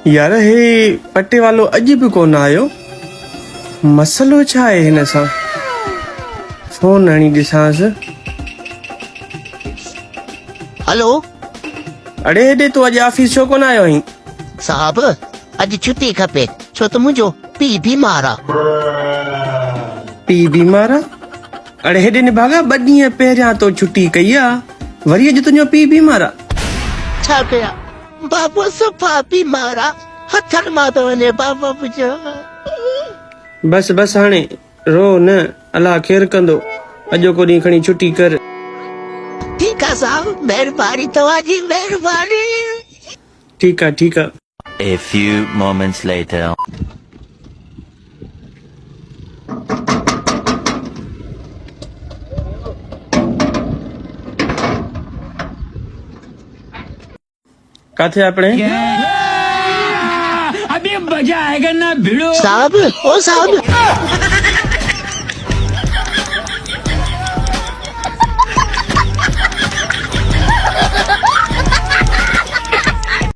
यार हे पट्टे वालो अॼु बि कोन आयो। मसलो छा आहे हिन सां? फोन हणी ॾिसांसि। हेलो अड़े हेॾे तूं अॼु ऑफिस छो कोन आयो आहीं? साहब अॼु छुट्टी खपे छो त मुंहिंजो पीउ बीमार आहे। पीउ बीमार आहे? अड़े हेॾे न भागा, 2 ॾींहं पहिरियां तो छुट्टी कई आहे, वरी अॼु तुंहिंजो पीउ बीमार आहे। छा कयां बाबू सफ़ा बीमार आहे, हथनि मां थो वञे बाबा मुंहिंजो। बस बस हाणे रो न, अलाह ख़ैर कंदो। अॼो को ॾींहुं खणी छुट्टी कर। ठीकु आहे साहब, महिरबानी तव्हांजी महिरबानी। ठीकु आहे ठीकु आहे। A few moments later. काथे આપણે? अभी मजा आएगा ना भिड़ो। साहब ओ साहब